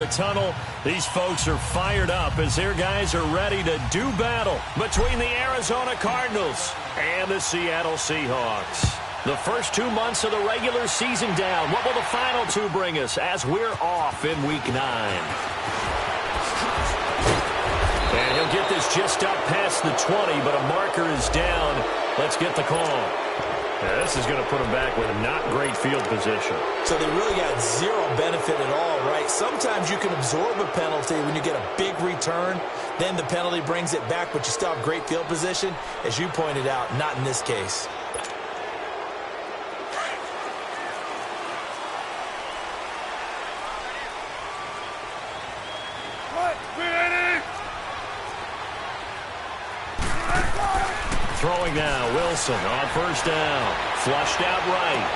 The tunnel, these folks are fired up as their guys are ready to do battle between the Arizona Cardinals and the Seattle Seahawks. The first 2 months of the regular season down. What will the final two bring us as we're off in Week 9? And he'll get this just up past the 20, but a marker is down. Let's get the call. Yeah, this is going to put them back with not great field position. So they really got zero benefit at all, right? Sometimes you can absorb a penalty when you get a big return. Then the penalty brings it back, but you still have great field position. As you pointed out, not in this case. Throwing now, Wilson on first down. Flushed out right.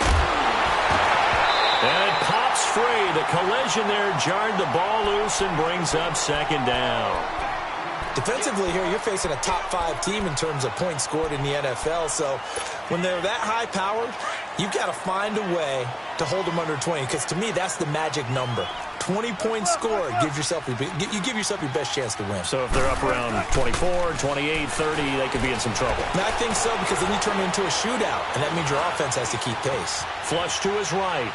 And it pops free. The collision there jarred the ball loose and brings up second down. Defensively here, you're facing a top 5 team in terms of points scored in the NFL. So when they're that high powered, you've got to find a way to hold them under 20. Because to me, that's the magic number. 20 points scored, you give yourself your best chance to win. So if they're up around 24, 28, 30, they could be in some trouble. And I think so, because then you turn it into a shootout, and that means your offense has to keep pace. Flush to his right.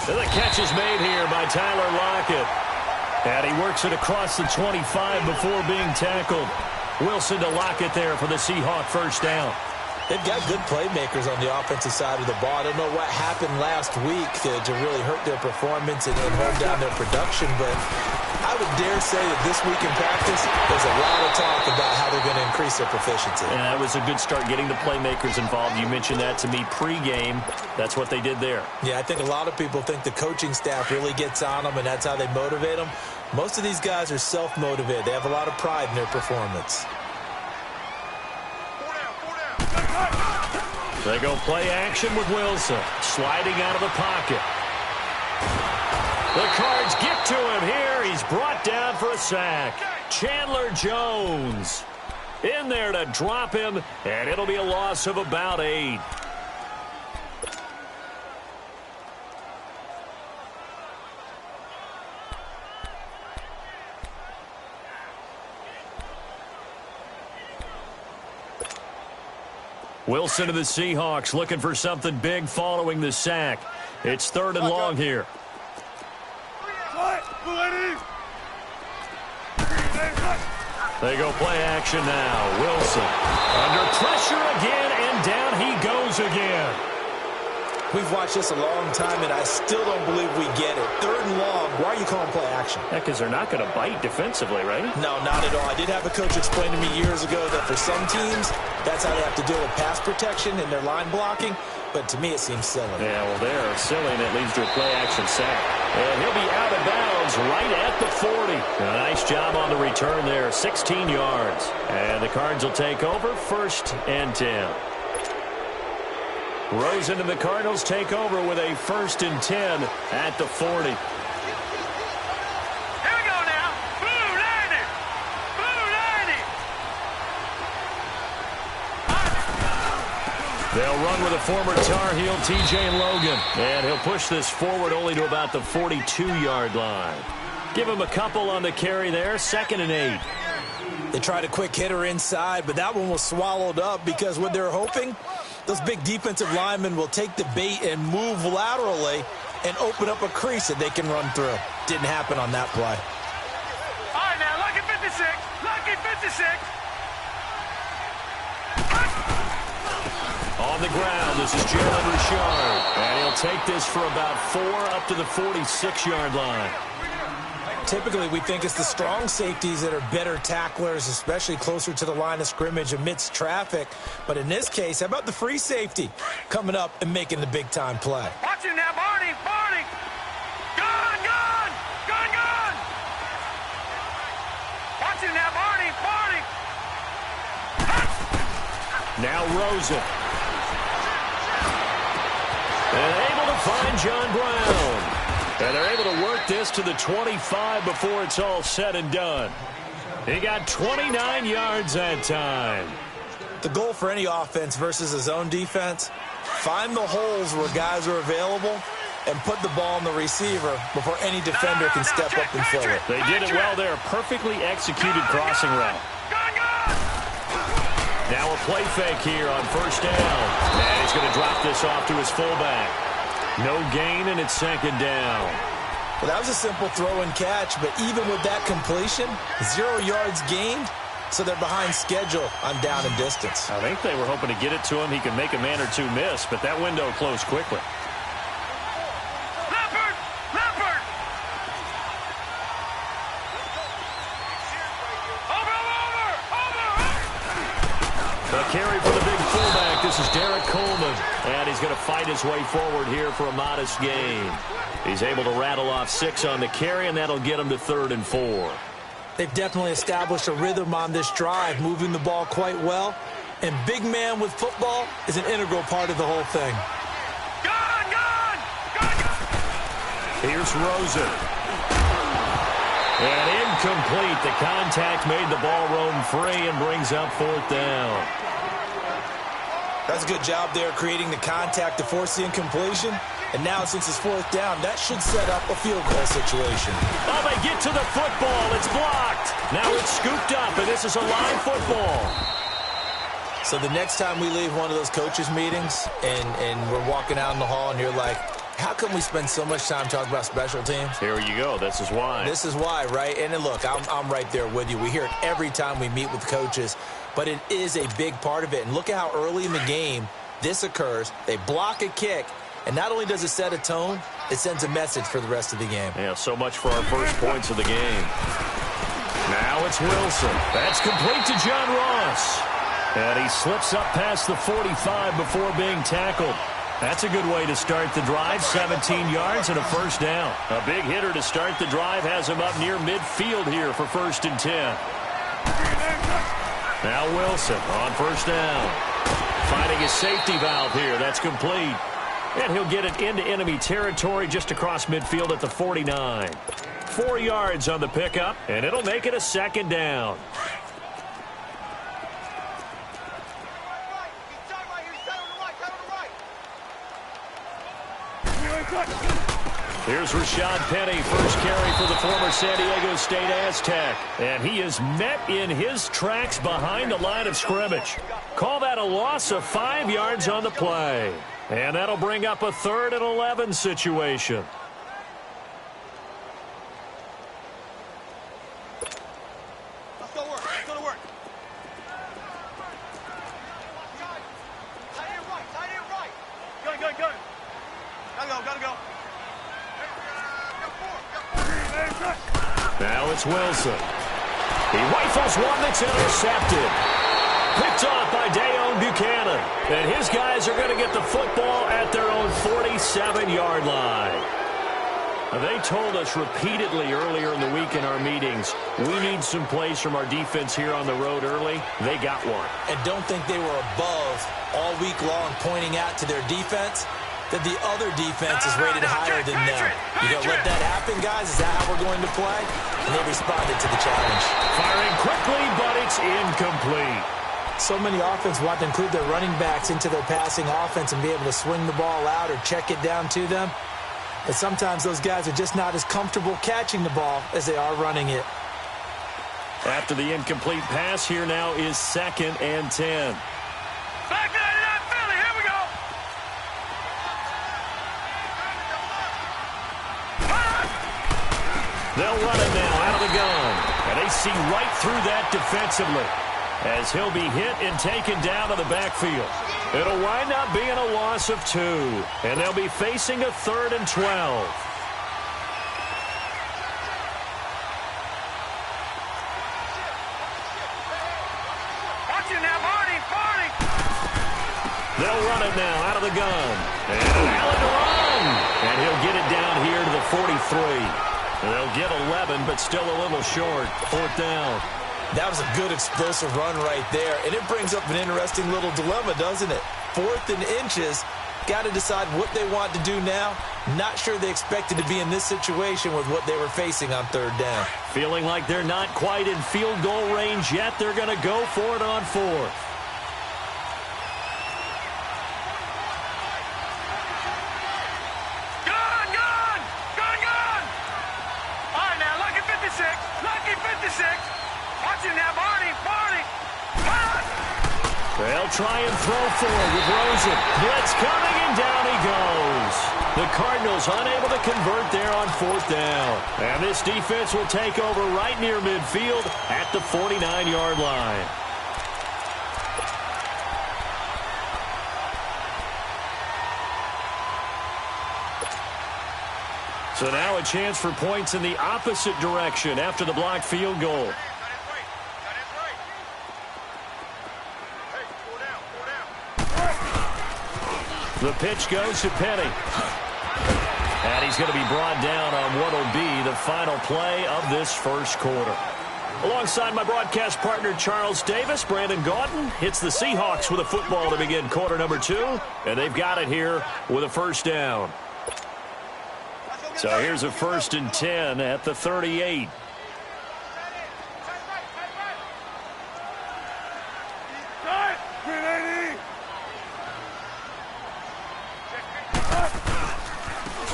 And the catch is made here by Tyler Lockett. And he works it across the 25 before being tackled. Wilson to Lockett there for the Seahawk first down. They've got good playmakers on the offensive side of the ball. I don't know what happened last week to really hurt their performance and hold down their production, but I would dare say that this week in practice, there's a lot of talk about how they're going to increase their proficiency. And that was a good start, getting the playmakers involved. You mentioned that to me pregame. That's what they did there. Yeah, I think a lot of people think the coaching staff really gets on them, and that's how they motivate them. Most of these guys are self-motivated. They have a lot of pride in their performance. They go play action with Wilson. Sliding out of the pocket. The Cards get to him here. He's brought down for a sack. Chandler Jones in there to drop him, and it'll be a loss of about 8. Wilson to the Seahawks, looking for something big following the sack. It's 3rd and long here. They go play action now. Wilson under pressure again, and down he goes again. We've watched this a long time, and I still don't believe we get it. 3rd and long. Why are you calling play action? Yeah, because they're not going to bite defensively, right? No, not at all. I did have a coach explain to me years ago that for some teams, that's how they have to deal with pass protection and their line blocking. But to me, it seems silly. Yeah, well, they're silly, and it leads to a play-action sack. And he'll be out of bounds right at the 40. A nice job on the return there, 16 yards. And the Cards will take over, 1st and 10. Rosen and the Cardinals take over with a 1st and 10 at the 40. Here we go now. Blue Lightning. Blue Lightning. They'll run with a former Tar Heel, TJ Logan. And he'll push this forward only to about the 42-yard line. Give him a couple on the carry there, 2nd and 8. They tried a quick hitter inside, but that one was swallowed up because what they're hoping, those big defensive linemen will take the bait and move laterally and open up a crease that they can run through. Didn't happen on that play. All right, now, lucky 56. Lucky 56. On the ground, this is Jalen Richard. And he'll take this for about 4 up to the 46-yard line. Typically, we think it's the strong safeties that are better tacklers, especially closer to the line of scrimmage amidst traffic. But in this case, how about the free safety coming up and making the big-time play? Watch him now, Barney! Barney! Gone! Gone! Gone! Gone! Watch him now, Barney! Barney! Now Rosen. And able to find John Brown. And they're able to work this to the 25 before it's all said and done. He got 29 yards that time. The goal for any offense versus a zone defense, find the holes where guys are available and put the ball on the receiver before any defender can step up and fill it. They did it well there. Perfectly executed crossing route. Now a play fake here on first down. And he's going to drop this off to his fullback. No gain, and it's second down. Well, that was a simple throw and catch, but even with that completion, 0 yards gained, so they're behind schedule on down and distance. I think they were hoping to get it to him. He could make a man or two miss, but that window closed quickly. A carry for the big fullback. This is Derek Coleman. And he's going to fight his way forward here for a modest gain. He's able to rattle off 6 on the carry, and that'll get him to 3rd and 4. They've definitely established a rhythm on this drive, moving the ball quite well. And big man with football is an integral part of the whole thing. Here's Rosen. And incomplete. The contact made the ball roam free and brings up 4th down. That's a good job there, creating the contact to force the incompletion. And now, since it's 4th down, that should set up a field goal situation. Oh, they get to the football. It's blocked. Now it's scooped up, and this is a live football. So the next time we leave one of those coaches' meetings and we're walking out in the hall and you're like, how come we spend so much time talking about special teams? Here you go. This is why. This is why, right? And then look, I'm right there with you. We hear it every time we meet with coaches, but it is a big part of it. And look at how early in the game this occurs. They block a kick, and not only does it set a tone, it sends a message for the rest of the game. Yeah, so much for our first points of the game. Now it's Wilson. That's complete to John Ross. And he slips up past the 45 before being tackled. That's a good way to start the drive. 17 yards and a first down. A big hitter to start the drive has him up near midfield here for 1st and 10. Now Wilson on first down. Finding his safety valve here. That's complete. And he'll get it into enemy territory just across midfield at the 49. 4 yards on the pickup, and it'll make it a 2nd down. Here's Rashad Penny, first carry for the former San Diego State Aztec. And he is met in his tracks behind the line of scrimmage. Call that a loss of 5 yards on the play. And that'll bring up a 3rd and 11 situation. Let's go work. Let's go to work. Tight end right. Tight end right. Go. Gotta go. Now it's Wilson. He rifles one that's intercepted. Picked off by Delow Buchanan. And his guys are going to get the football at their own 47-yard line. They told us repeatedly earlier in the week in our meetings, we need some plays from our defense here on the road early. They got one. And don't think they were above all week long pointing out to their defense that the other defense is rated higher than them. You gonna let that happen, guys? Is that how we're going to play? And they responded to the challenge. Firing quickly, but it's incomplete. So many offense want to include their running backs into their passing offense and be able to swing the ball out or check it down to them. But sometimes those guys are just not as comfortable catching the ball as they are running it. After the incomplete pass, here now is 2nd and 10. They'll run it now out of the gun. And they see right through that defensively as he'll be hit and taken down to the backfield. It'll wind up being a loss of 2. And they'll be facing a 3rd and 12. Watch it now, Marty. They'll run it now out of the gun. And Allen to run. And he'll get it down here to the 43. They'll get 11, but still a little short. 4th down. That was a good explosive run right there. And it brings up an interesting little dilemma, doesn't it? 4th and inches. Got to decide what they want to do now. Not sure they expected to be in this situation with what they were facing on 3rd down. Feeling like they're not quite in field goal range yet. They're going to go for it on 4th. Good! They'll try and throw forward with Rosen. Blitz coming, and down he goes. The Cardinals unable to convert there on 4th down. And this defense will take over right near midfield at the 49-yard line. So now a chance for points in the opposite direction after the blocked field goal. The pitch goes to Penny. And he's going to be brought down on what will be the final play of this first quarter. Alongside my broadcast partner Charles Davis, Brandon Gaudin hits the Seahawks with a football to begin quarter number 2. And they've got it here with a first down. So here's a 1st and 10 at the 38.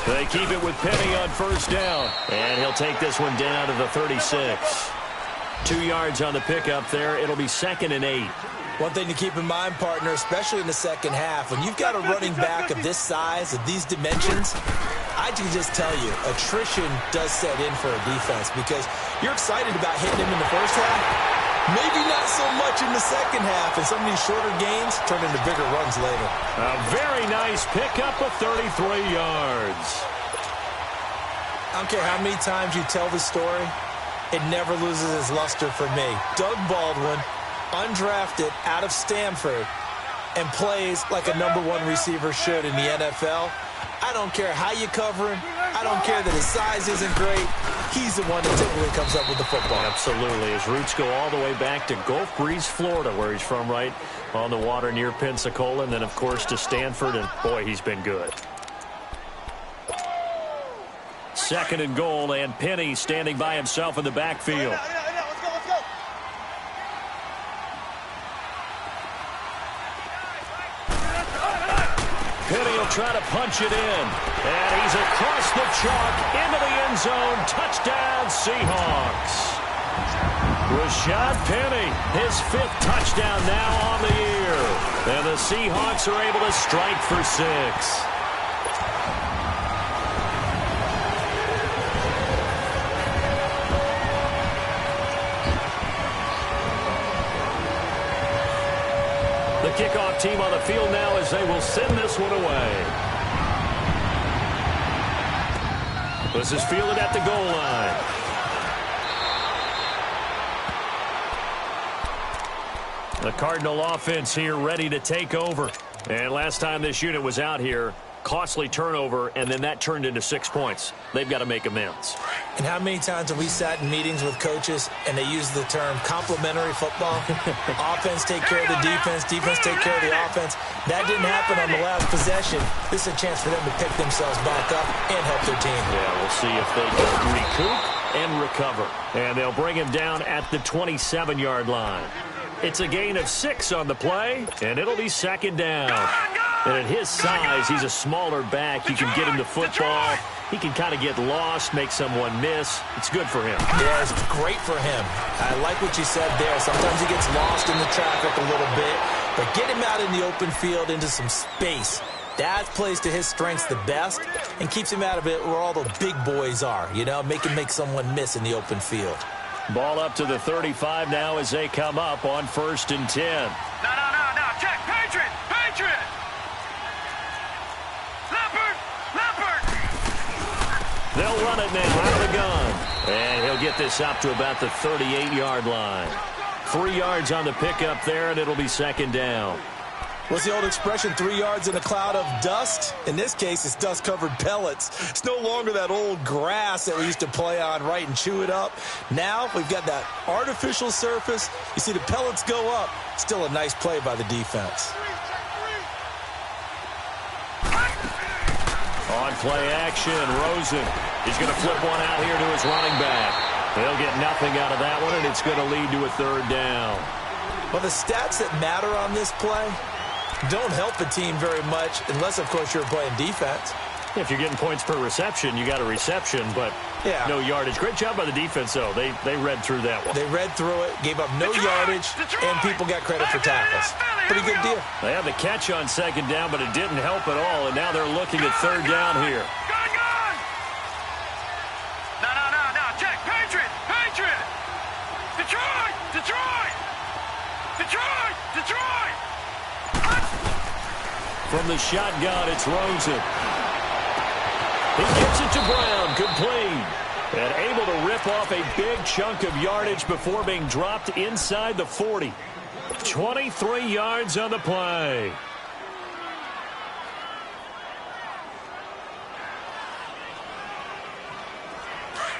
They keep it with Penny on 1st down. And he'll take this one down to the 36. 2 yards on the pickup there. It'll be 2nd and 8. One thing to keep in mind, partner, especially in the second half, when you've got a running back of this size, of these dimensions, I can just tell you, attrition does set in for a defense because you're excited about hitting him in the first half. Maybe not so much in the second half, and some of these shorter gains turn into bigger runs later. A very nice pickup of 33 yards. I don't care how many times you tell the story, it never loses its luster for me. Doug Baldwin, undrafted out of Stanford, and plays like a #1 receiver should in the NFL. I don't care how you cover him. I don't care that his size isn't great. He's the one that typically comes up with the football. Absolutely. His roots go all the way back to Gulf Breeze, Florida, where he's from, right on the water near Pensacola, and then, of course, to Stanford, and, boy, he's been good. 2nd and goal, and Penny standing by himself in the backfield. Penny will try to punch it in. And he's across the chalk into the end zone. Touchdown, Seahawks. Rashad Penny, his 5th touchdown now on the year. And the Seahawks are able to strike for 6. The kickoff team on the field now as they will send this one away. This is fielded at the goal line. The Cardinal offense here ready to take over. And last time this unit was out here, costly turnover, and then that turned into 6 points. They've got to make amends. And how many times have we sat in meetings with coaches and they use the term complementary football? Offense take care of the defense, defense take care of the offense. That didn't happen on the last possession. This is a chance for them to pick themselves back up and help their team. Yeah, we'll see if they can recoup and recover. And they'll bring him down at the 27-yard line. It's a gain of 6 on the play, and it'll be 2nd down. And at his size, he's a smaller back. You can get him the football. He can kind of get lost, make someone miss. It's good for him. Yeah, it's great for him. I like what you said there. Sometimes he gets lost in the traffic a little bit, but get him out in the open field into some space. That plays to his strengths the best and keeps him out of it where all the big boys are, you know, make someone miss in the open field. Ball up to the 35 now as they come up on 1st and 10. No. Check. Patriot. They'll run it now out of the gun. And he'll get this up to about the 38-yard line. 3 yards on the pickup there, and it'll be 2nd down. What's the old expression, 3 yards in a cloud of dust? In this case, it's dust-covered pellets. It's no longer that old grass that we used to play on, right, and chew it up. Now we've got that artificial surface. You see the pellets go up. Still a nice play by the defense. On play action, Rosen. He's going to flip one out here to his running back. They'll get nothing out of that one, and it's going to lead to a 3rd down. Well, the stats that matter on this play don't help the team very much unless, of course, you're playing defense. If you're getting points per reception, you got a reception, but no yardage. Great job by the defense, though. They read through that one. They read through it, gave up no yardage, and people got credit for tackles. Pretty good deal. They had the catch on second down, but it didn't help at all, and now they're looking at third down here. No. Check. Patriot. Detroit. From the shotgun, it's Rosen. He gets it to Brown, complete. And able to rip off a big chunk of yardage before being dropped inside the 40. 23 yards on the play.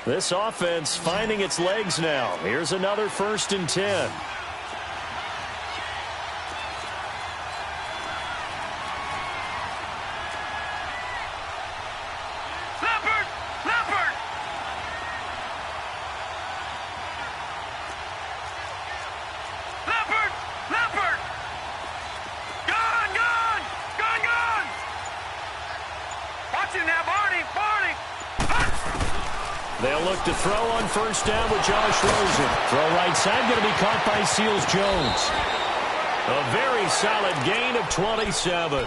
This offense finding its legs now. Here's another 1st and 10. They'll look to throw on 1st down with Josh Rosen. Throw right side, going to be caught by Seals Jones. A very solid gain of 27.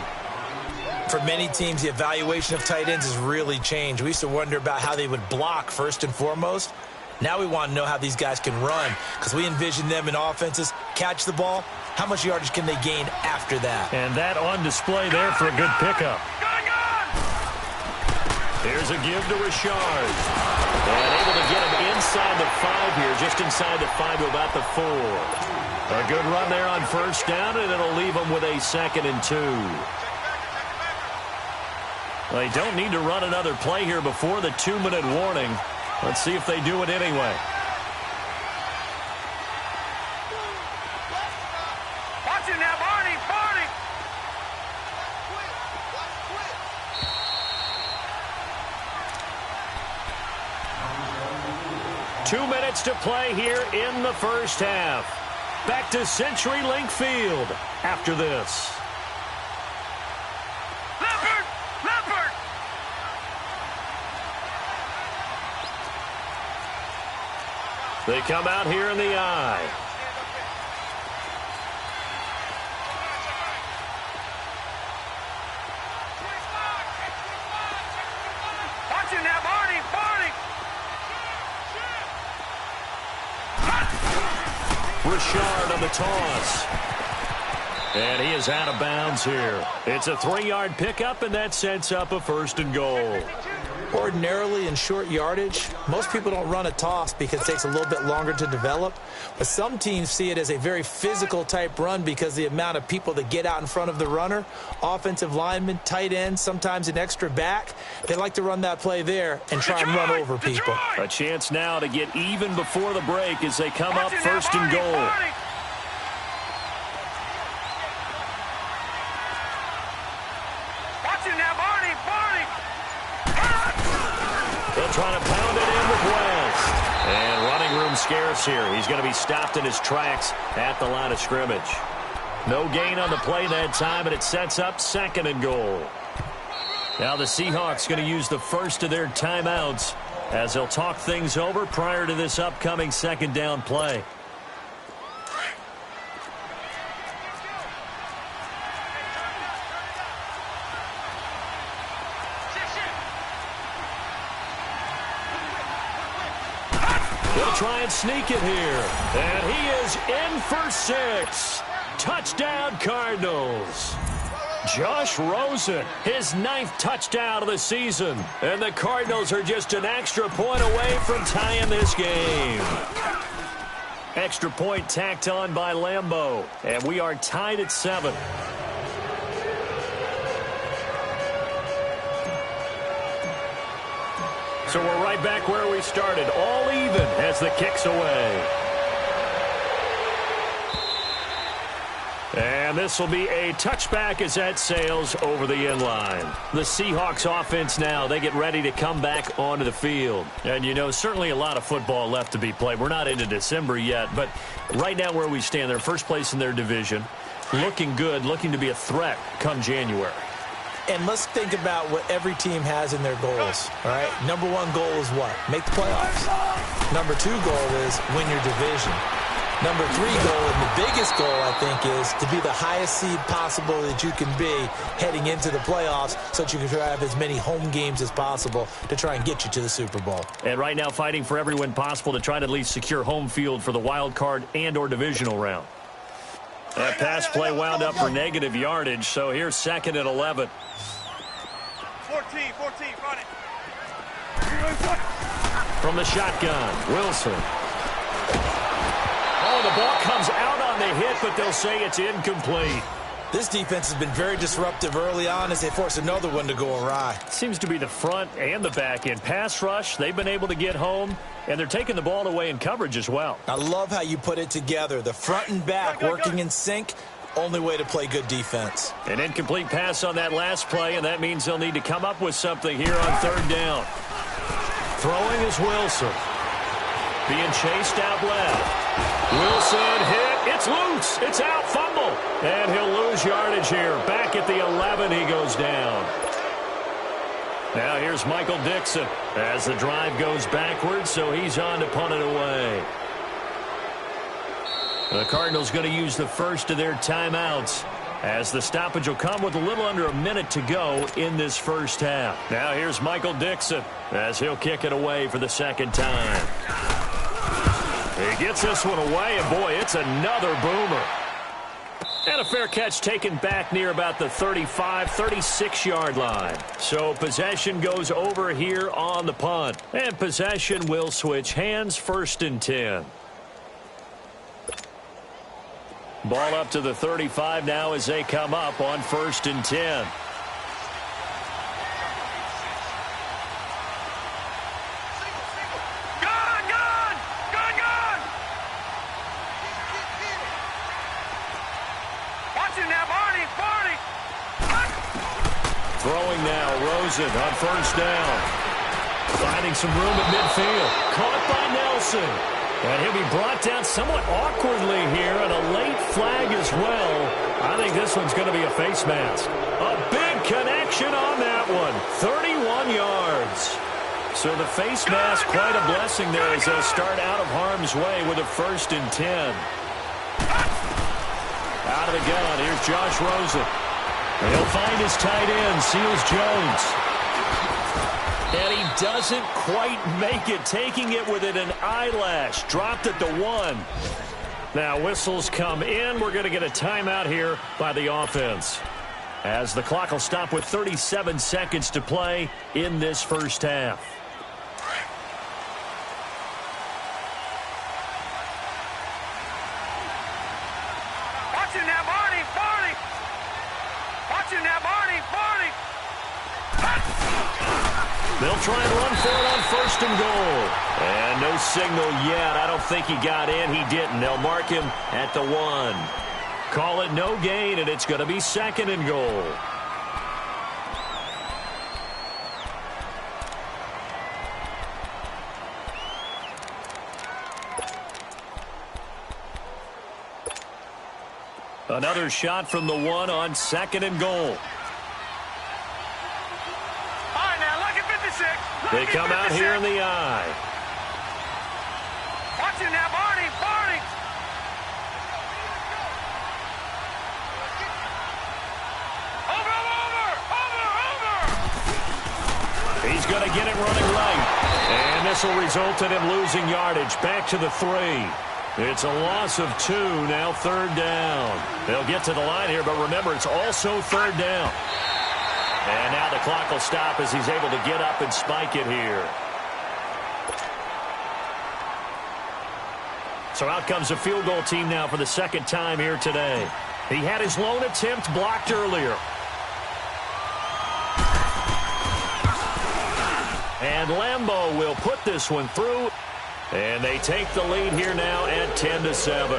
For many teams, the evaluation of tight ends has really changed. We used to wonder about how they would block first and foremost. Now we want to know how these guys can run, because we envision them in offenses catch the ball. How much yardage can they gain after that? And that on display there for a good pickup. Here's a give to Richard. And able to get him inside the 5 here, just inside the 5 to about the 4. A good run there on 1st down, and it'll leave them with a 2nd and 2. They don't need to run another play here before the 2-minute warning. Let's see if they do it anyway. Watch it now, Barney. 2 minutes to play here in the 1st half. Back to CenturyLink Field after this. Leopard! They come out here in the eye. Watch it now, Barney. Richard on the toss. And he is out of bounds here. It's a 3-yard pickup, and that sets up a 1st and goal. Ordinarily in short yardage, most people don't run a toss because it takes a little bit longer to develop. But some teams see it as a very physical type run because the amount of people that get out in front of the runner, offensive linemen, tight ends, sometimes an extra back. They like to run that play there and try and run over people. A chance now to get even before the break as they come up 1st and goal. Trying to pound it in with West. And running room scarce here. He's going to be stopped in his tracks at the line of scrimmage. No gain on the play that time, and it sets up 2nd and goal. Now the Seahawks going to use the first of their timeouts as they'll talk things over prior to this upcoming 2nd down play. Try and sneak it here. And he is in for 6. Touchdown, Cardinals. Josh Rosen, his 9th touchdown of the season. And the Cardinals are just an extra point away from tying this game. Extra point tacked on by Lambeau. And we are tied at 7. So we're right back where we started, all even as the kick's away. And this will be a touchback as that sails over the inline. The Seahawks offense now, they get ready to come back onto the field. And, you know, certainly a lot of football left to be played. We're not into December yet, but right now where we stand, they're first place in their division. Looking good, looking to be a threat come January. And let's think about what every team has in their goals, all right? Number one goal is what? Make the playoffs. Number two goal is win your division. Number three goal, and the biggest goal, I think, is to be the highest seed possible that you can be heading into the playoffs so that you can try to have as many home games as possible to try and get you to the Super Bowl. And right now fighting for every win possible to try to at least secure home field for the wild card and or divisional round. That pass play wound up for negative yardage, so here's 2nd and 11. 14, run it. From the shotgun, Wilson. Oh, the ball comes out on the hit, but they'll say it's incomplete. This defense has been very disruptive early on as they force another one to go awry. Seems to be the front and the back end. Pass rush, they've been able to get home, and they're taking the ball away in coverage as well. I love how you put it together. The front and back working in sync, only way to play good defense. An incomplete pass on that last play, and that means they'll need to come up with something here on 3rd down. Throwing is Wilson. Being chased out left. Wilson hit. It's loose. It's out. Fumble. And he'll lose yardage here. Back at the 11, he goes down. Now here's Michael Dixon as the drive goes backwards, so he's on to punt it away. The Cardinals going to use the first of their timeouts as the stoppage will come with a little under a minute to go in this first half. Now here's Michael Dixon as he'll kick it away for the 2nd time. He gets this one away, and boy, it's another boomer. And a fair catch taken back near about the 35, 36-yard line. So possession goes over here on the punt. And possession will switch hands, 1st and 10. Ball up to the 35 now as they come up on 1st and 10. Throwing now, Rosen on 1st down. Finding some room at midfield. Caught by Nelson. And he'll be brought down somewhat awkwardly here, and a late flag as well. I think this one's going to be a face mask. A big connection on that one. 31 yards. So the face mask, quite a blessing there as they'll start out of harm's way with a 1st and 10. Out of the gun, here's Josh Rosen. And he'll find his tight end, Seals Jones. And he doesn't quite make it, taking it within an eyelash. Dropped at the 1. Now whistles come in. We're going to get a timeout here by the offense, as the clock will stop with 37 seconds to play in this first half. Watching that, Marty. Watching that, Marty. They'll try and run for it on 1st and goal. And no signal yet. I don't think he got in. He didn't. They'll mark him at the 1. Call it no gain, and it's going to be 2nd and goal. Another shot from the 1 on 2nd and goal. They come out here in the eye. Watching that, Marty. Over. He's going to get it running right. And this will result in him losing yardage. Back to the 3. It's a loss of 2, now 3rd down. They'll get to the line here, but remember, it's also 3rd down. And now the clock will stop as he's able to get up and spike it here. So out comes the field goal team now for the 2nd time here today. He had his lone attempt blocked earlier. And Lambeau will put this one through. And they take the lead here now at 10-7.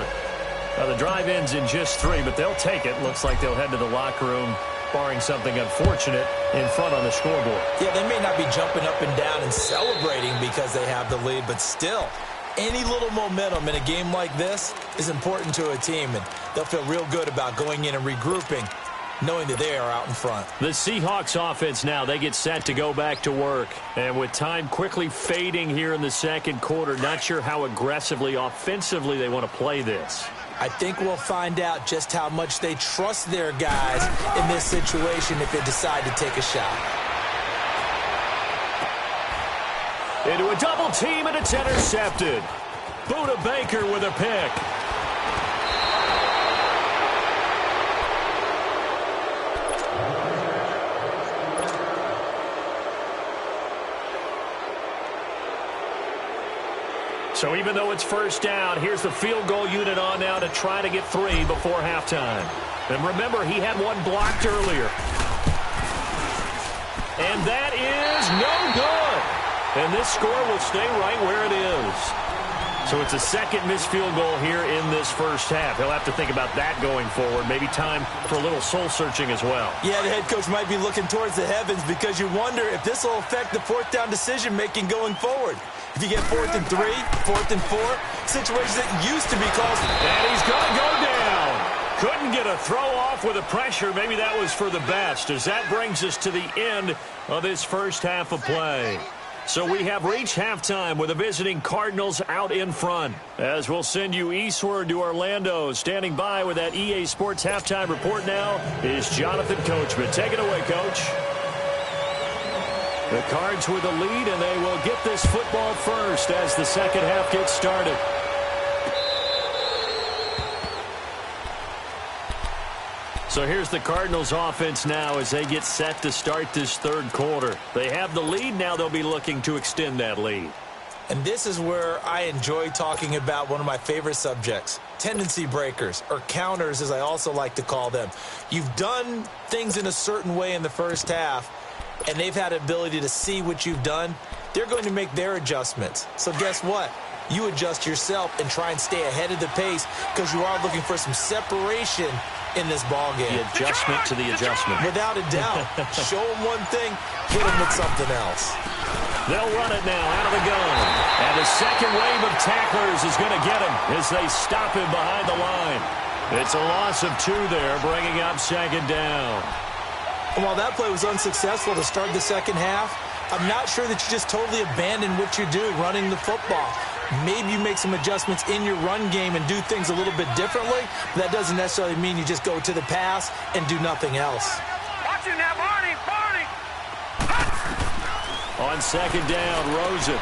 Now the drive ends in just 3, but they'll take it. Looks like they'll head to the locker room, barring something unfortunate, in front on the scoreboard. Yeah, they may not be jumping up and down and celebrating because they have the lead, but still, any little momentum in a game like this is important to a team, and they'll feel real good about going in and regrouping knowing that they are out in front. The Seahawks offense now, they get set to go back to work. And with time quickly fading here in the second quarter, not sure how aggressively, offensively they want to play this. I think we'll find out just how much they trust their guys in this situation if they decide to take a shot. Into a double team, and it's intercepted. Buda Baker with a pick. So even though it's first down, here's the field goal unit on now to try to get 3 before halftime. And remember, he had one blocked earlier. And that is no good. And this score will stay right where it is. So it's a second missed field goal here in this first half. He'll have to think about that going forward. Maybe time for a little soul-searching as well. Yeah, the head coach might be looking towards the heavens because you wonder if this will affect the fourth down decision-making going forward. If you get 4th and 3, 4th and 4, situations that used to be close. And he's going to go down. Couldn't get a throw off with the pressure. Maybe that was for the best, as that brings us to the end of this first half of play. So we have reached halftime with the visiting Cardinals out in front. As we'll send you eastward to Orlando. Standing by with that EA Sports halftime report now is Jonathan Coachman. Take it away, Coach. The Cards with the lead, and they will get this football first as the second half gets started. So here's the Cardinals offense now as they get set to start this third quarter. They have the lead. Now they'll be looking to extend that lead. And this is where I enjoy talking about one of my favorite subjects, tendency breakers, or counters as I also like to call them. You've done things in a certain way in the first half, and they've had the ability to see what you've done. They're going to make their adjustments. So guess what? You adjust yourself and try and stay ahead of the pace because you are looking for some separation in this ball game. The adjustment to the adjustment. Without a doubt. Show them one thing, hit them with something else. They'll run it now out of the gun. And the second wave of tacklers is going to get him as they stop him behind the line. It's a loss of 2 there, bringing up second down. And while that play was unsuccessful to start the second half, I'm not sure that you just totally abandon what you're doing, running the football. Maybe you make some adjustments in your run game and do things a little bit differently. But that doesn't necessarily mean you just go to the pass and do nothing else. Watch it now, Barney! On second down, Rosen.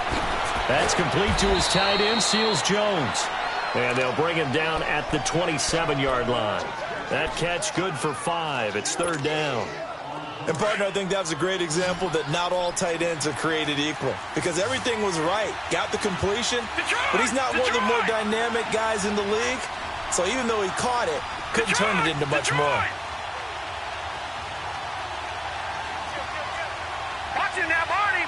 That's complete to his tight end, Seals Jones. And they'll bring him down at the 27-yard line. That catch good for 5. It's third down. And, partner, I think that was a great example that not all tight ends are created equal because everything was right. Got the completion, but he's not one of the more dynamic guys in the league. So even though he caught it, couldn't turn it into much more. Watch it now, Barney!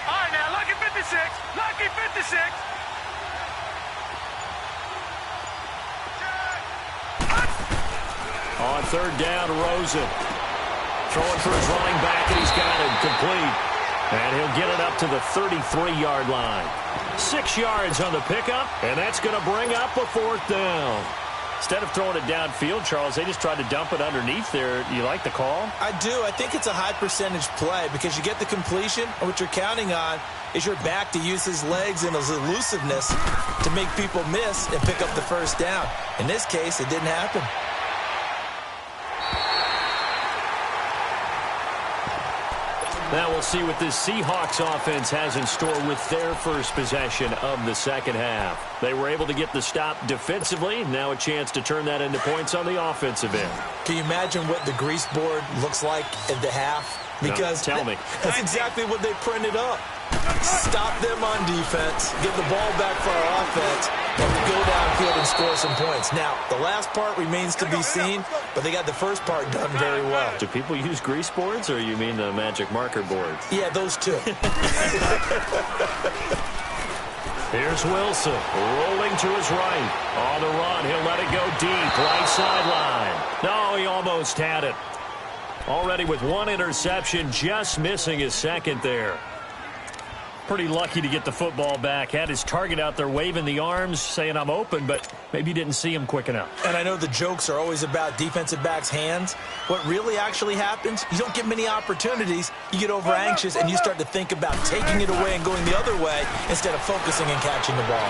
All right, now, lucky 56. Lucky 56. On third down, Rosen. Throwing for his running back, and he's got him complete. And he'll get it up to the 33-yard line. 6 yards on the pickup, and that's going to bring up a fourth down. Instead of throwing it downfield, Charles, they just tried to dump it underneath there. You like the call? I do. I think it's a high percentage play because you get the completion, and what you're counting on is your back to use his legs and his elusiveness to make people miss and pick up the first down. In this case, it didn't happen. Now we'll see what this Seahawks offense has in store with their first possession of the second half. They were able to get the stop defensively. Now a chance to turn that into points on the offensive end. Can you imagine what the grease board looks like at the half? Because no, tell me. That's exactly what they printed up. Stop them on defense, get the ball back for our offense, and go downfield and score some points. Now, the last part remains to be seen, but they got the first part done very well. Do people use grease boards, or you mean the magic marker boards? Yeah, those two. Here's Wilson, rolling to his right. On the run, he'll let it go deep, right sideline. No, he almost had it. Already with one interception, just missing his second there. Pretty lucky to get the football back. Had his target out there waving the arms, saying I'm open, but maybe didn't see him quick enough. And I know the jokes are always about defensive backs' hands. What really actually happens, you don't get many opportunities. You get over anxious and you start to think about taking it away and going the other way instead of focusing and catching the ball.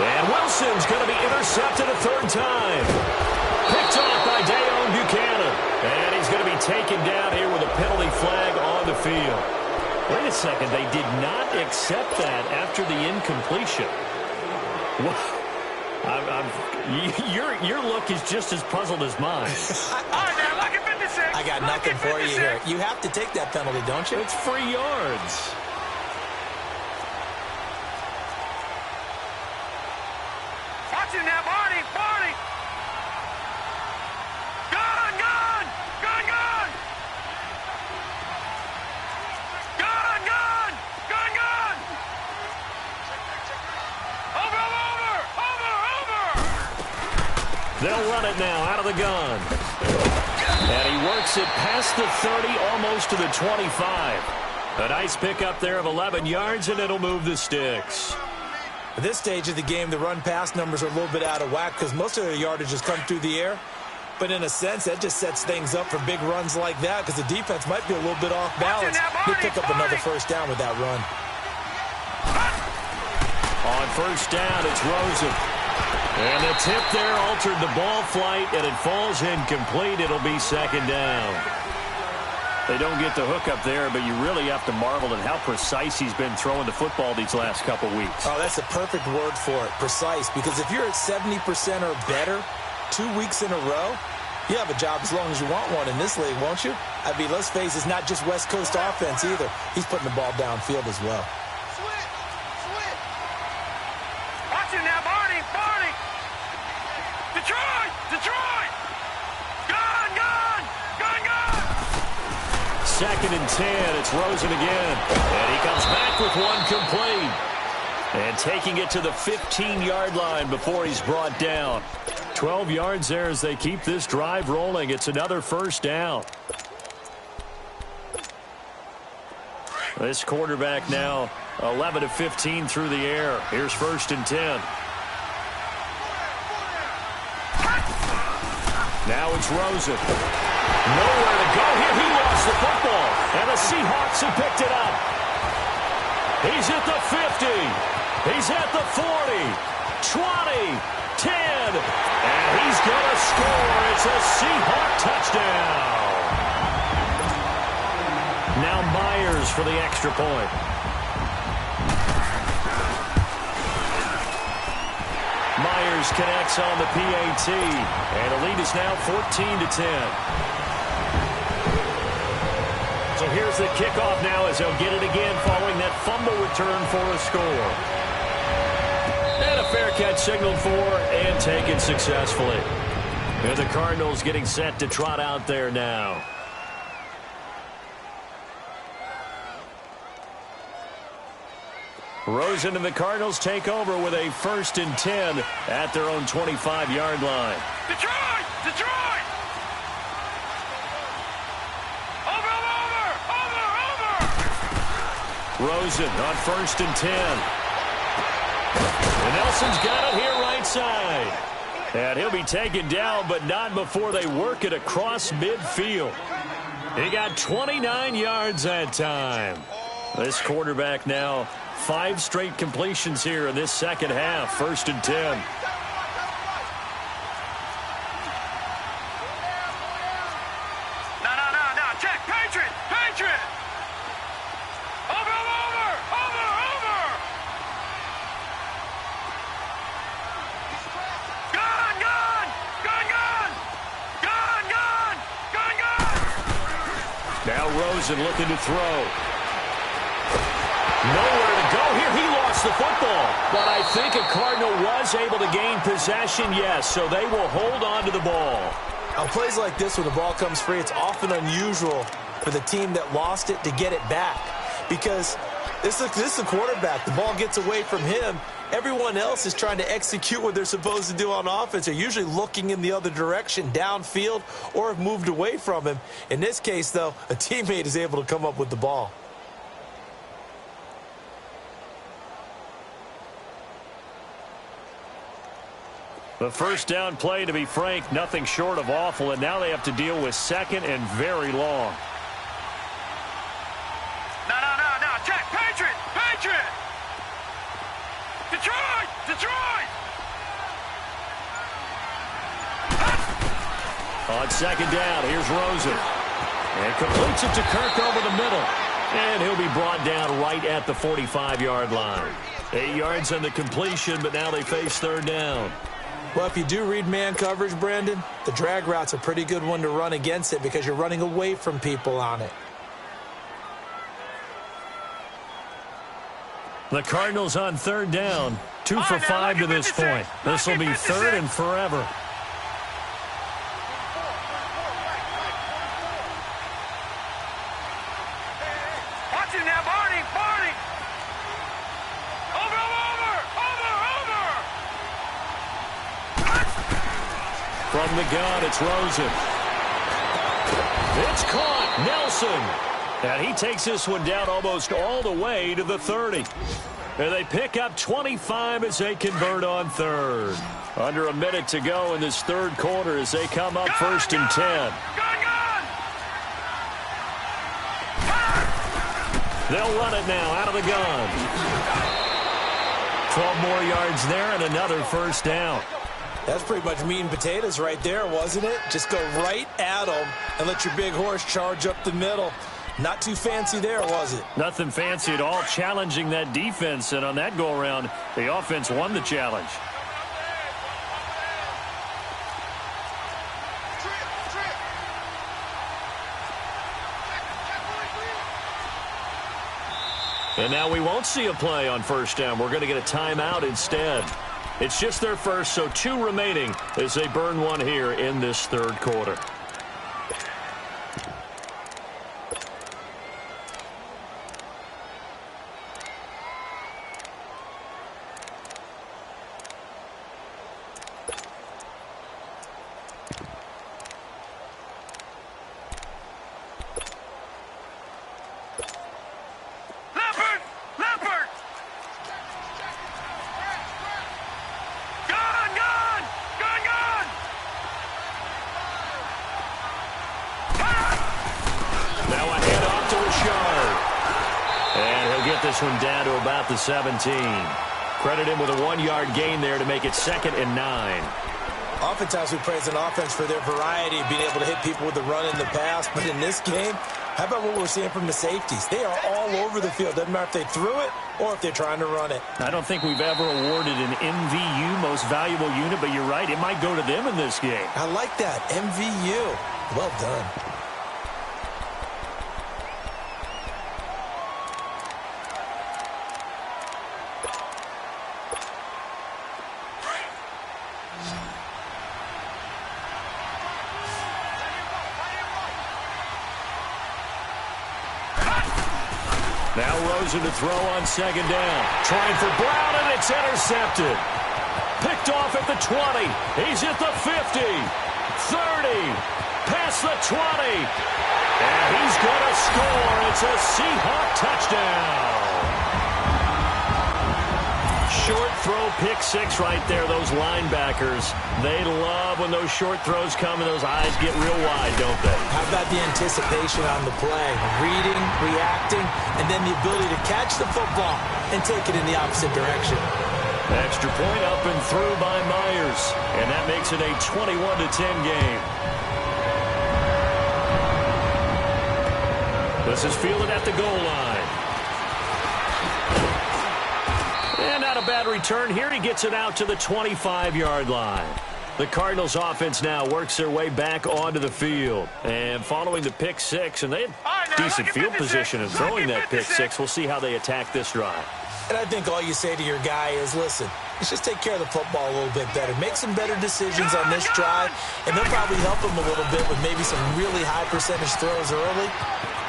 And Wilson's going to be intercepted a third time. Picked off by Delow Buchanan. And he's going to be taken down here with a penalty flag on the field. Wait a second, they did not accept that after the incompletion. Your look is just as puzzled as mine. I got nothing for you here. You have to take that penalty, don't you? It's free yards. Watching that, Barney! Gone! Gone! Over! They'll run it now out of the gun. And he works it past the 30, almost to the 25. A nice pickup there of 11 yards, and it'll move the sticks. At this stage of the game, the run-pass numbers are a little bit out of whack because most of their yardage has come through the air. But in a sense, that just sets things up for big runs like that because the defense might be a little bit off balance. He'll pick up another first down with that run. On first down, it's Rosen. And the tip there altered the ball flight, and it falls incomplete. It'll be second down. They don't get the hook up there, but you really have to marvel at how precise he's been throwing the football these last couple weeks. Oh, that's a perfect word for it, precise, because if you're at 70% or better 2 weeks in a row, you have a job as long as you want one in this league, won't you? I mean, let's face it, it's not just West Coast offense either. He's putting the ball downfield as well. Watching that, Barney! Detroit! Second and 10, it's Rosen again. And he comes back with one complete. And taking it to the 15-yard line before he's brought down. 12 yards there as they keep this drive rolling. It's another first down. This quarterback now 11 of 15 through the air. Here's first and 10. Now it's Rosen. Nowhere to go here. He lost the football. And the Seahawks have picked it up. He's at the 50. He's at the 40. 20. 10. And he's going to score. It's a Seahawk touchdown. Now Myers for the extra point. Myers connects on the PAT, and the lead is now 14-10. So here's the kickoff now as they'll get it again following that fumble return for a score. And a fair catch signaled for and taken successfully. And the Cardinals getting set to trot out there now. Rosen and the Cardinals take over with a first and 10 at their own 25-yard line. Detroit! Over! Rosen on first and 10. And Nelson's got it here right side. And he'll be taken down, but not before they work it across midfield. He got 29 yards that time. This quarterback now 5 straight completions here in this second half. First and 10. No. Check. Patriot. Over. Gone. Now Rosen looking to throw. Nowhere to go here. He lost the football. But I think a Cardinal was able to gain possession, yes, so they will hold on to the ball. On plays like this, when the ball comes free, it's often unusual for the team that lost it to get it back. Because this is a quarterback. The ball gets away from him. Everyone else is trying to execute what they're supposed to do on offense. They're usually looking in the other direction, downfield, or have moved away from him. In this case, though, a teammate is able to come up with the ball. The first down play, to be frank, nothing short of awful, and now they have to deal with second and very long. No. Check. Patriot. Detroit. On second down, here's Rosen. And completes it to Kirk over the middle. And he'll be brought down right at the 45-yard line. 8 yards on the completion, but now they face third down. Well, if you do read man coverage, Brandon, the drag route's a pretty good one to run against it because you're running away from people on it. The Cardinals on third down. 2 for 5 to this point. This will be third and forever. Watch it now, Barney. Over. From the gun, it's Rosen. It's caught. Nelson. And he takes this one down almost all the way to the 30. And they pick up 25 as they convert on third. Under a minute to go in this third quarter as they come up first and 10. Gun! They'll run it now out of the gun. 12 more yards there and another first down. That's pretty much meat and potatoes right there, wasn't it? Just go right at them and let your big horse charge up the middle. Not too fancy there, was it? Nothing fancy at all, challenging that defense. And on that go-around, the offense won the challenge. And now we won't see a play on first down. We're going to get a timeout instead. It's just their first, so 2 remaining as they burn one here in this third quarter. This one down to about the 17. Credit him with a 1-yard gain there to make it 2nd and 9. Oftentimes we praise an offense for their variety of being able to hit people with the run in the pass, but in this game, how about what we're seeing from the safeties? They are all over the field. Doesn't matter if they threw it or if they're trying to run it. I don't think we've ever awarded an MVU, most valuable unit, but you're right, it might go to them in this game. I like that, MVU. Well done. Now Rosen to throw on second down. Trying for Brown, and it's intercepted. Picked off at the 20. He's at the 50. 30. Past the 20. And he's going to score. It's a Seahawk touchdown. Short throw, pick 6 right there. Those linebackers, they love when those short throws come and those eyes get real wide, don't they? How about the anticipation on the play? Reading, reacting, and then the ability to catch the football and take it in the opposite direction. Extra point up and through by Myers. And that makes it a 21-10 game. This is fielded at the goal line. And not a bad return here. He gets it out to the 25-yard line. The Cardinals offense now works their way back onto the field. And following the pick 6, and they had decent field position in throwing that pick 6. We'll see how they attack this drive. And I think all you say to your guy is, listen, let's just take care of the football a little bit better. Make some better decisions on this drive, and they'll probably help him a little bit with maybe some really high percentage throws early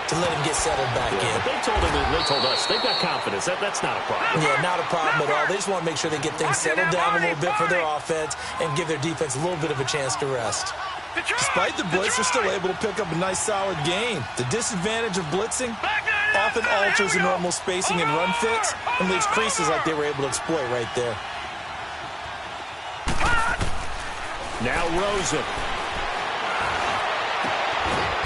to let him get settled back in. But they told him, they told us, they've got confidence. That's not a problem. Yeah, not a problem at all. They just want to make sure they get things settled down a little bit for their offense and give their defense a little bit of a chance to rest. Despite the blitz, they're still able to pick up a nice, solid game. The disadvantage of blitzing often alters the normal spacing and run fits and leaves creases like they were able to exploit right there. Now Rosen.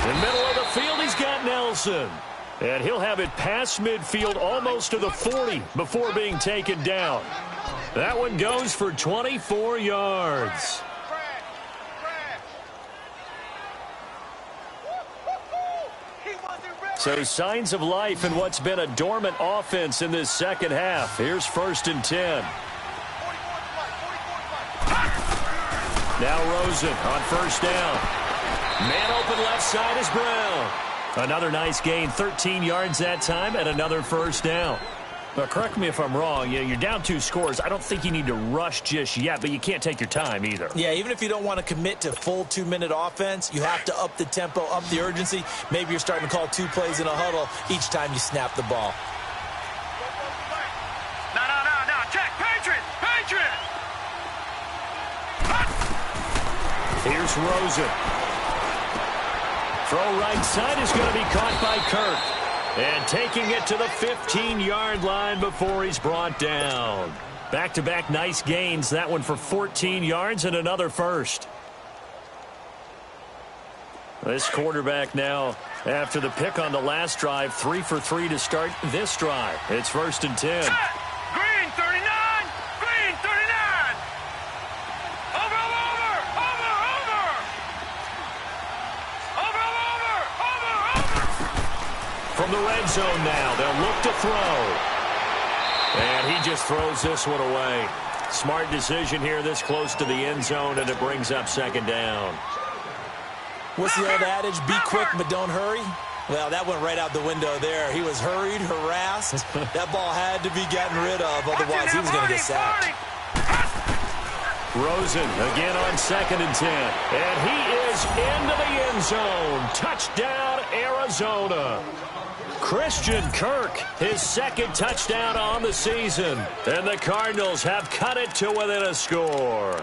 In the middle of the field, he's got Nelson. And he'll have it past midfield almost to the 40 before being taken down. That one goes for 24 yards. So signs of life in what's been a dormant offense in this second half. Here's 1st and 10. Now Rosen on 1st down. Man open left side is Brown. Another nice gain, 13 yards that time, and another 1st down. Now, correct me if I'm wrong. You're down 2 scores. I don't think you need to rush just yet, but you can't take your time either. Yeah, even if you don't want to commit to full 2-minute offense, you have to up the tempo, up the urgency. Maybe you're starting to call 2 plays in a huddle each time you snap the ball. No. Check. Patriot. Here's Rosen. Throw right side is going to be caught by Kirk. And taking it to the 15-yard line before he's brought down. Back-to-back nice gains. That one for 14 yards and another 1st. This quarterback now, after the pick on the last drive, 3 for 3 to start this drive. It's 1st and 10. Green 39. Green 39. Over. From the red zone now, they'll look to throw. And he just throws this one away. Smart decision here this close to the end zone, and it brings up 2nd down. What's the old adage? Be quick, but don't hurry. Well, that went right out the window there. He was hurried, harassed. That ball had to be gotten rid of, otherwise he was going to get sacked. Rosen again on 2nd and 10. And he is into the end zone. Touchdown, Arizona. Christian Kirk, his 2nd touchdown on the season. And the Cardinals have cut it to within a score.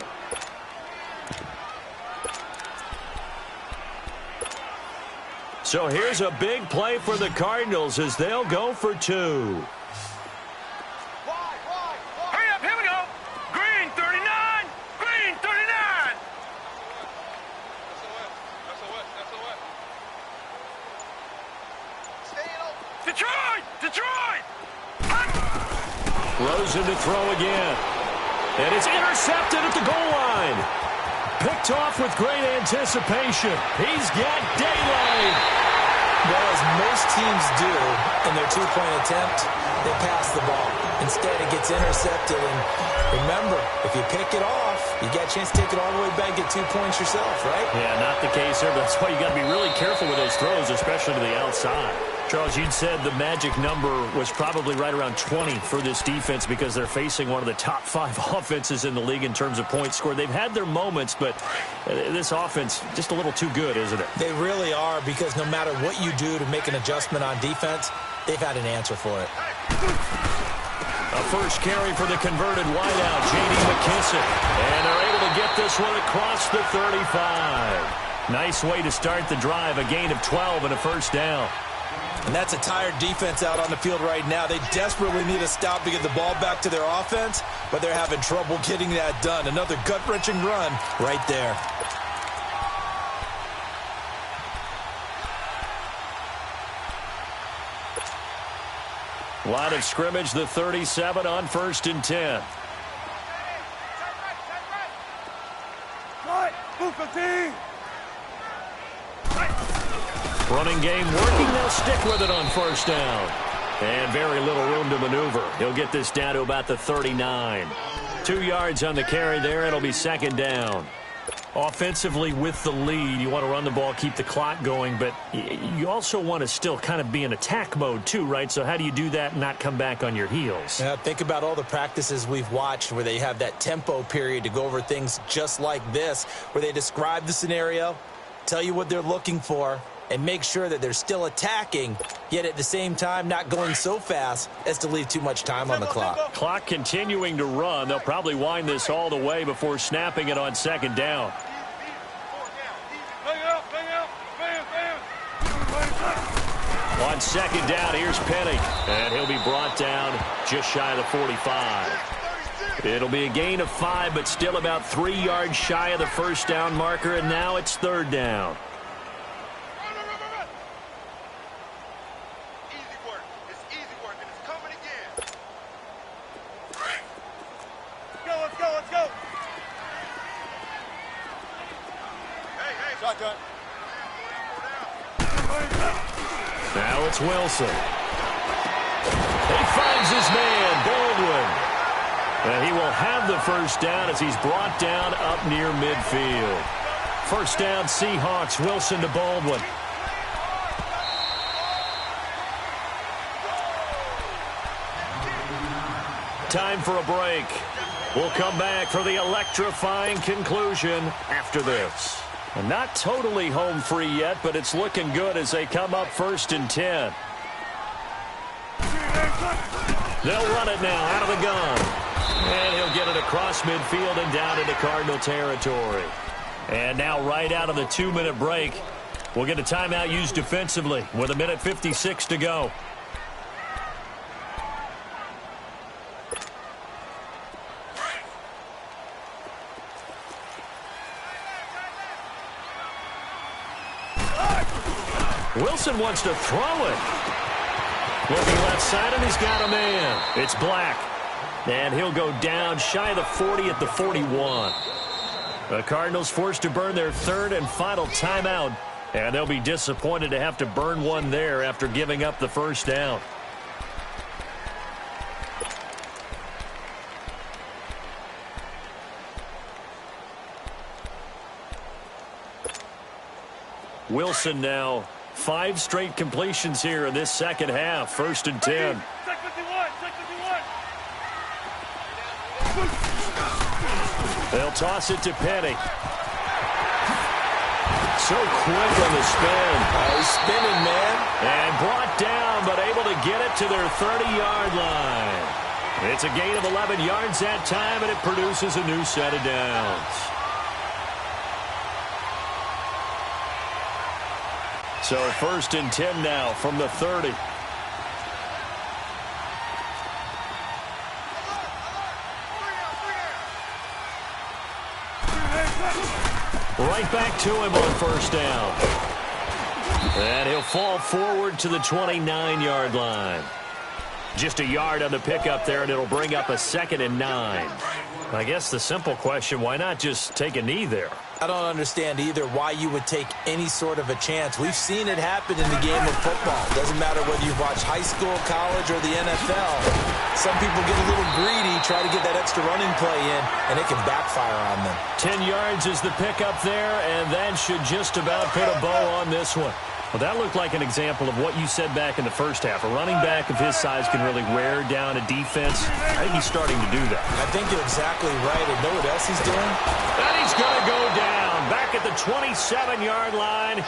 So here's a big play for the Cardinals as they'll go for 2. Hurry up, here we go. Green 39. Green 39. Detroit. Rosen to throw again. And it's intercepted at the goal line. Picked off with great anticipation. He's got daylight. Well, as most teams do in their 2-point attempt, they pass the ball. Instead, it gets intercepted. And remember, if you pick it off, you got a chance to take it all the way back, get 2 points yourself, right? Yeah, not the case there. But that's why you got to be really careful with those throws, especially to the outside. Charles, you'd said the magic number was probably right around 20 for this defense because they're facing one of the top 5 offenses in the league in terms of points scored. They've had their moments, but this offense just a little too good, isn't it? They really are, because no matter what you do to make an adjustment on defense, they've had an answer for it. A first carry for the converted wideout, J.D. McKissick. And they're able to get this one across the 35. Nice way to start the drive, a gain of 12 and a 1st down. And that's a tired defense out on the field right now. They desperately need a stop to get the ball back to their offense, but they're having trouble getting that done. Another gut-wrenching run right there. Line of scrimmage, the 37 on 1st and 10. Running game working. They'll stick with it on 1st down. And very little room to maneuver. He'll get this down to about the 39. 2 yards on the carry there. It'll be 2nd down. Offensively with the lead, you want to run the ball, keep the clock going, but you also want to still kind of be in attack mode too, right? So how do you do that and not come back on your heels? Yeah, think about all the practices we've watched where they have that tempo period to go over things just like this, where they describe the scenario, tell you what they're looking for, and make sure that they're still attacking, yet at the same time not going so fast as to leave too much time on the clock. Clock continuing to run. They'll probably wind this all the way before snapping it on 2nd down. On 2nd down, here's Penny, and he'll be brought down just shy of the 45. It'll be a gain of 5, but still about 3 yards shy of the first down marker, and now it's 3rd down. Easy work. It's easy work, and it's coming again. Let's go, let's go. Hey, shotgun. Now it's Wilson. He finds his man, Baldwin. And he will have the first down as he's brought down up near midfield. First down, Seahawks. Wilson to Baldwin. Time for a break. We'll come back for the electrifying conclusion after this. And not totally home free yet, but it's looking good as they come up 1st and 10. They'll run it now out of the gun. And he'll get it across midfield and down into Cardinal territory. And now right out of the 2-minute break, we'll get a timeout used defensively with 1:56 to go. Wilson wants to throw it. Looking left side, and he's got a man. It's Black. And he'll go down shy of the 40 at the 41. The Cardinals forced to burn their 3rd and final timeout. And they'll be disappointed to have to burn one there after giving up the first down. Wilson now 5 straight completions here in this second half. 1st and 10. They'll toss it to Petty. So quick on the spin. He's spinning, man. And brought down, but able to get it to their 30-yard line. It's a gain of 11 yards that time, and it produces a new set of downs. So 1st and 10 now from the 30. Right back to him on first down. And he'll fall forward to the 29-yard line. Just a yard on the pickup there, and it'll bring up a 2nd and 9. I guess the simple question, why not just take a knee there? I don't understand either why you would take any sort of a chance. We've seen it happen in the game of football. Doesn't matter whether you've watched high school, college, or the NFL. Some people get a little greedy, try to get that extra running play in, and it can backfire on them. 10 yards is the pickup there, and that should just about put a bow on this one. Well, that looked like an example of what you said back in the first half. A running back of his size can really wear down a defense. I think he's starting to do that. I think you're exactly right. And know what else he's doing? And he's going to go down back at the 27-yard line.